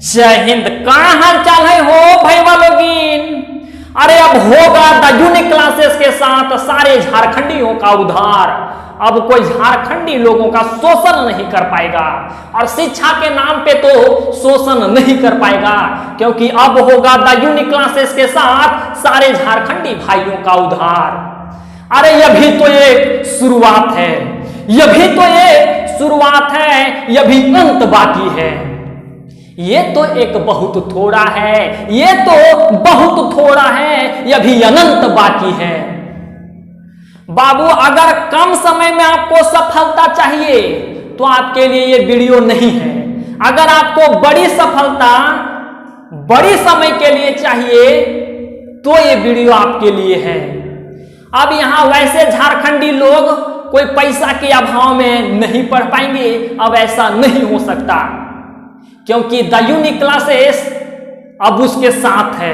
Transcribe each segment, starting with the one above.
जय हिंद। कहाँ हाल चाल है हो भाई वालोगिन। अरे अब होगा द यूनिक क्लासेस के साथ सारे झारखंडियों का उद्धार। अब कोई झारखंडी लोगों का शोषण नहीं कर पाएगा और शिक्षा के नाम पे तो शोषण नहीं कर पाएगा, क्योंकि अब होगा द यूनिक क्लासेस के साथ सारे झारखंडी भाइयों का उद्धार। अरे यह भी तो एक शुरुआत है, यह भी तो एक शुरुआत है, यह भी अंत बाकी है। ये तो एक बहुत थोड़ा है, ये तो बहुत थोड़ा है, यह भी अनंत बाकी है। बाबू अगर कम समय में आपको सफलता चाहिए तो आपके लिए ये वीडियो नहीं है। अगर आपको बड़ी सफलता बड़ी समय के लिए चाहिए तो ये वीडियो आपके लिए है। अब यहां वैसे झारखंडी लोग कोई पैसा के अभाव में नहीं पढ़ पाएंगे, अब ऐसा नहीं हो सकता, क्योंकि द यूनिक क्लासेस अब उसके साथ है।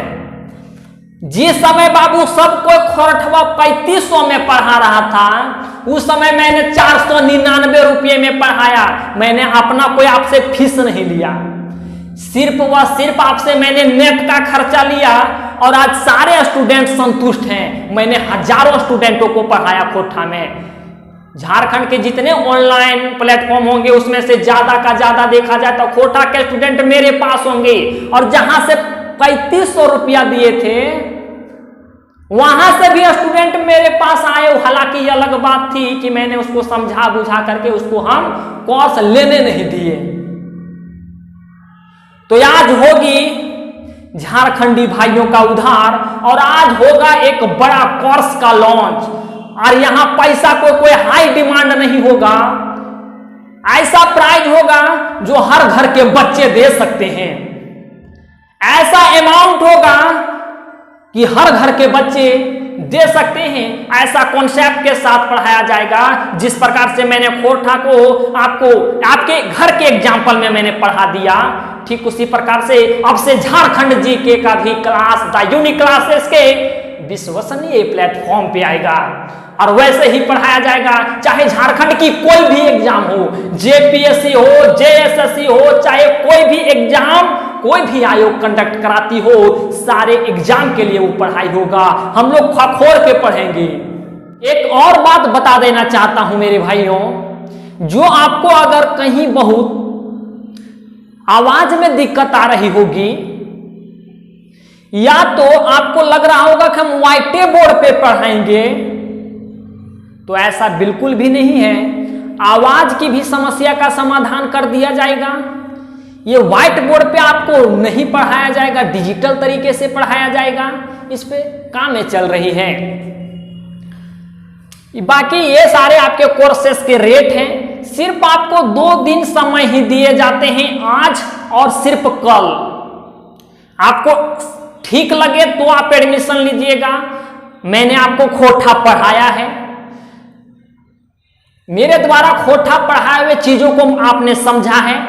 जिस समय बाबू सबको खोरठवा 3500 में पढ़ा रहा था, उस समय मैंने 499 रुपये में पढ़ाया। मैंने अपना कोई आपसे फीस नहीं लिया, सिर्फ व सिर्फ आपसे मैंने नेट का खर्चा लिया और आज सारे स्टूडेंट संतुष्ट हैं। मैंने हजारों स्टूडेंटों को पढ़ाया खोरठा में। झारखंड के जितने ऑनलाइन प्लेटफॉर्म होंगे उसमें से ज्यादा का ज्यादा देखा जाए तो खोरठा के स्टूडेंट मेरे पास होंगे। और जहां से 3500 रुपया दिए थे वहां से भी स्टूडेंट मेरे पास आए। हालांकि यह अलग बात थी कि मैंने उसको समझा बुझा करके उसको हम कोर्स लेने नहीं दिए। तो आज होगी झारखंडी भाइयों का उद्धार और आज होगा एक बड़ा कोर्स का लॉन्च। और यहां पैसा को कोई हाई डिमांड नहीं होगा, ऐसा प्राइज होगा जो हर घर के बच्चे दे सकते हैं। ऐसा अमाउंट होगा कि हर घर के बच्चे दे सकते हैं। ऐसा कॉन्सेप्ट के साथ पढ़ाया जाएगा जिस प्रकार से मैंने खोरठा को आपको आपके घर के एग्जाम्पल में मैंने पढ़ा दिया, ठीक उसी प्रकार से अब से झारखंड जीके का भी क्लास द यूनिक क्लासेस के विश्वसनीय प्लेटफॉर्म पे आएगा और वैसे ही पढ़ाया जाएगा। चाहे झारखंड की कोई भी एग्जाम हो, जेपीएससी हो, जेएसएससी हो, चाहे कोई भी एग्जाम कोई भी आयोग कंडक्ट कराती हो, सारे एग्जाम के लिए वो पढ़ाई होगा। हम लोग खखोर के पढ़ेंगे। एक और बात बता देना चाहता हूं मेरे भाइयों, जो आपको अगर कहीं बहुत आवाज में दिक्कत आ रही होगी या तो आपको लग रहा होगा कि हम व्हाइटे बोर्ड पे पढ़ाएंगे, तो ऐसा बिल्कुल भी नहीं है। आवाज की भी समस्या का समाधान कर दिया जाएगा। ये व्हाइट बोर्ड पे आपको नहीं पढ़ाया जाएगा, डिजिटल तरीके से पढ़ाया जाएगा। इस पे कामें चल रही है। बाकी ये सारे आपके कोर्सेस के रेट हैं। सिर्फ आपको 2 दिन समय ही दिए जाते हैं, आज और सिर्फ कल। आपको ठीक लगे तो आप एडमिशन लीजिएगा। मैंने आपको खोरठा पढ़ाया है, मेरे द्वारा खोरठा पढ़ाए हुए चीजों को आपने समझा है,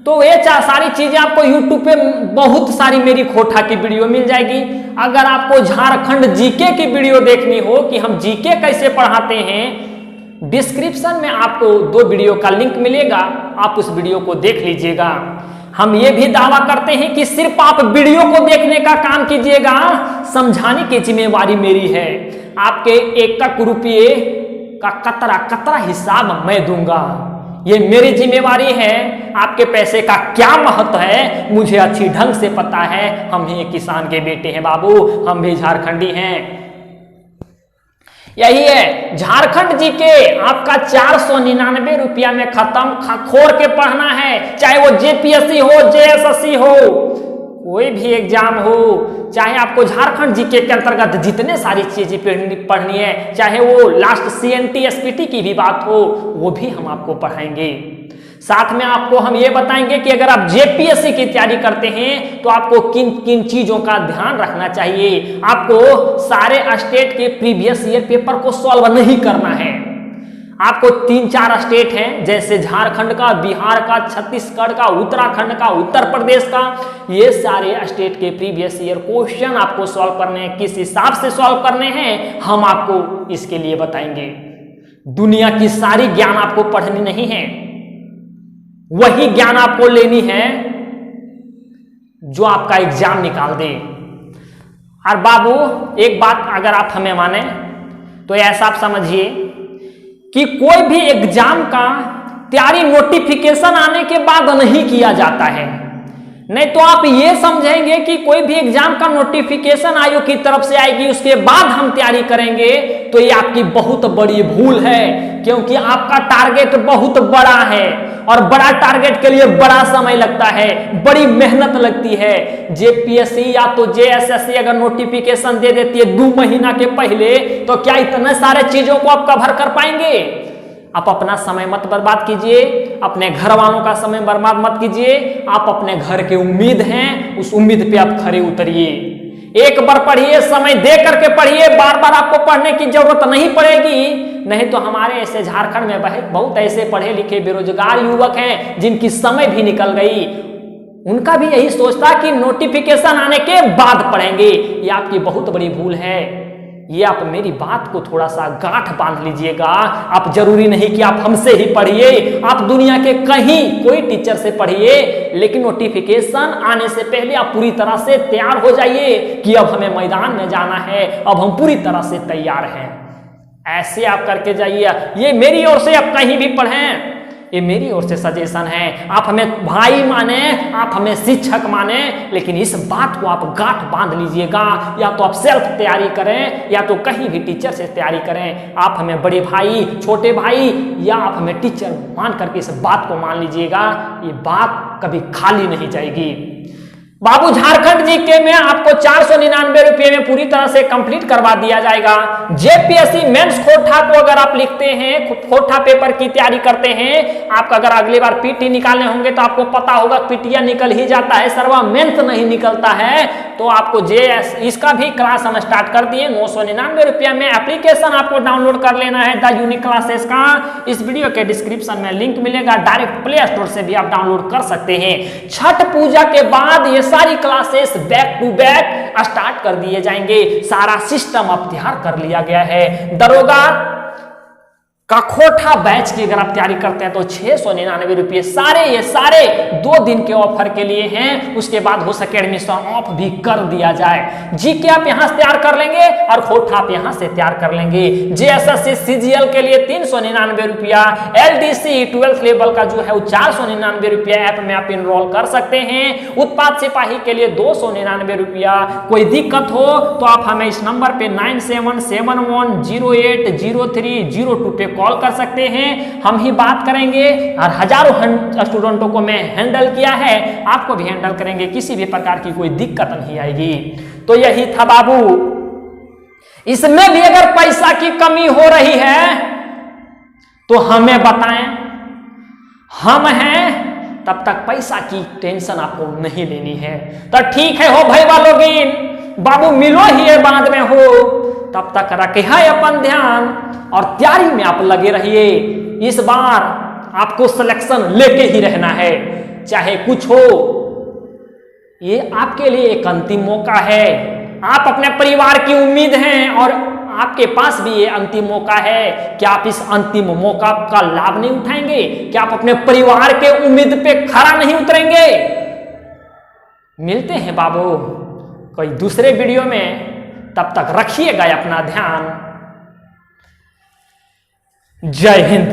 तो ये सारी चीजें आपको YouTube पे बहुत सारी मेरी खोरठा की वीडियो मिल जाएगी। अगर आपको झारखंड जीके की वीडियो देखनी हो कि हम जीके कैसे पढ़ाते हैं, डिस्क्रिप्शन में आपको 2 वीडियो का लिंक मिलेगा, आप उस वीडियो को देख लीजिएगा। हम ये भी दावा करते हैं कि सिर्फ आप वीडियो को देखने का काम कीजिएगा, समझाने की जिम्मेवारी मेरी है। आपके 1 रुपये का कतरा कतरा हिसाब मैं दूंगा, ये मेरी जिम्मेवारी है। आपके पैसे का क्या महत्व है मुझे अच्छी ढंग से पता है। हम ही किसान के बेटे हैं बाबू, हम भी झारखंडी हैं। यही है झारखंड जी के आपका 499 रुपया में खत्म। खखोर के पढ़ना है, चाहे वो जेपीएससी हो, जेएसएससी हो, कोई भी एग्जाम हो, चाहे आपको झारखंड जीके के अंतर्गत जितने सारी चीजें पढ़नी है, चाहे वो लास्ट सीएनटी एसपीटी की भी बात हो, वो भी हम आपको पढ़ाएंगे। साथ में आपको हम ये बताएंगे कि अगर आप जेपीएससी की तैयारी करते हैं तो आपको किन किन चीजों का ध्यान रखना चाहिए। आपको सारे स्टेट के प्रीवियस ईयर पेपर को सॉल्व नहीं करना है। आपको 3-4 स्टेट हैं, जैसे झारखंड का, बिहार का, छत्तीसगढ़ का, उत्तराखंड का, उत्तर प्रदेश का, ये सारे स्टेट के प्रीवियस ईयर क्वेश्चन आपको सॉल्व करने हैं। किस हिसाब से सॉल्व करने हैं हम आपको इसके लिए बताएंगे। दुनिया की सारी ज्ञान आपको पढ़नी नहीं है, वही ज्ञान आपको लेनी है जो आपका एग्जाम निकाल दे। और बाबू एक बात अगर आप हमें माने तो ऐसा आप समझिए कि कोई भी एग्जाम का तैयारी नोटिफिकेशन आने के बाद नहीं किया जाता है। नहीं तो आप ये समझेंगे कि कोई भी एग्जाम का नोटिफिकेशन आयोग की तरफ से आएगी उसके बाद हम तैयारी करेंगे, तो ये आपकी बहुत बड़ी भूल है। क्योंकि आपका टारगेट बहुत बड़ा है और बड़ा टारगेट के लिए बड़ा समय लगता है, बड़ी मेहनत लगती है। जेपीएससी या तो जेएसएससी अगर नोटिफिकेशन दे देती है 2 महीना के पहले, तो क्या इतने सारे चीजों को आप कवर कर पाएंगे? आप अपना समय मत बर्बाद कीजिए, अपने घर वालों का समय बर्बाद मत कीजिए। आप अपने घर के उम्मीद हैं, उस उम्मीद पे आप खरे उतरिए। एक बार पढ़िए, समय दे करके पढ़िए, बार बार आपको पढ़ने की जरूरत नहीं पड़ेगी। नहीं तो हमारे ऐसे झारखंड में बहुत ऐसे पढ़े लिखे बेरोजगार युवक हैं जिनकी समय भी निकल गई। उनका भी यही सोचता कि नोटिफिकेशन आने के बाद पढ़ेंगे। ये आपकी बहुत बड़ी भूल है। ये आप मेरी बात को थोड़ा सा गांठ बांध लीजिएगा। आप जरूरी नहीं कि आप हमसे ही पढ़िए, आप दुनिया के कहीं कोई टीचर से पढ़िए, लेकिन नोटिफिकेशन आने से पहले आप पूरी तरह से तैयार हो जाइए कि अब हमें मैदान में जाना है, अब हम पूरी तरह से तैयार हैं। ऐसे आप करके जाइए। ये मेरी ओर से आप कहीं भी पढ़ें, ये मेरी ओर से सजेशन है। आप हमें भाई माने, आप हमें शिक्षक माने, लेकिन इस बात को आप गांठ बांध लीजिएगा। या तो आप सेल्फ तैयारी करें या तो कहीं भी टीचर से तैयारी करें। आप हमें बड़े भाई, छोटे भाई या आप हमें टीचर मान करके इस बात को मान लीजिएगा। ये बात कभी खाली नहीं जाएगी। बाबू झारखंड जीके में आपको 499 रुपये में पूरी तरह से कंप्लीट करवा दिया जाएगा। जेपीएससी मेंस खोटा को अगर आप लिखते हैं, खोटा पेपर की तैयारी करते हैं, आपका अगर अगली बार पीटी निकालने होंगे तो आपको पता होगा पीटीया निकल ही जाता है, सर्वा मेंस नहीं निकलता है। तो आपको जेएस इसका भी क्लास हम स्टार्ट कर दिए। 999 रुपया में एप्लीकेशन आपको डाउनलोड कर लेना है द यूनिक क्लासेस का। इस वीडियो के डिस्क्रिप्शन में लिंक मिलेगा, डायरेक्ट प्ले स्टोर से भी आप डाउनलोड कर सकते हैं। छठ पूजा के बाद ये सारी classes back to back start कर दिए जाएंगे। सारा सिस्टम अब तैयार कर लिया गया है। दरोगा का खोटा बैच की अगर आप तैयारी करते हैं तो 699 रुपये ये सारे 2 दिन के ऑफर के लिए हैं। उसके बाद हो सके एडमिशन ऑफ भी कर दिया जाए। जीके आप यहां से तैयार कर लेंगे और खोटा आप यहां से तैयार कर लेंगे। जेएसएससी सीजीएल के लिए 399 रुपया, एलडीसी 12th लेवल का जो है वो 499 रुपया ऐप में आप इनरोल कर सकते हैं। उत्पाद सिपाही के लिए 299 रुपया। कोई दिक्कत हो तो आप हमें इस नंबर पे 9771080302 पे कॉल कर सकते हैं। हम ही बात करेंगे और हजारों स्टूडेंटों को मैं हैंडल किया है, आपको भी हैंडल करेंगे। किसी भी प्रकार की कोई दिक्कत नहीं आएगी। तो यही था बाबू। इसमें भी अगर पैसा की कमी हो रही है तो हमें बताएं, हम हैं। तब तक पैसा की टेंशन आपको नहीं लेनी है। तो ठीक है हो भाई वालोगिन, बाबू मिलो ही है बाद में हो। तब तक रखे है अपन ध्यान और तैयारी में आप लगे रहिए। इस बार आपको सिलेक्शन लेके ही रहना है, चाहे कुछ हो। ये आपके लिए एक अंतिम मौका है। आप अपने परिवार की उम्मीद हैं और आपके पास भी ये अंतिम मौका है। क्या आप इस अंतिम मौका का लाभ नहीं उठाएंगे? क्या आप अपने परिवार के उम्मीद पे खरा नहीं उतरेंगे? मिलते हैं बाबू कोई दूसरे वीडियो में। तब तक रखिएगा अपना ध्यान। जय हिंद।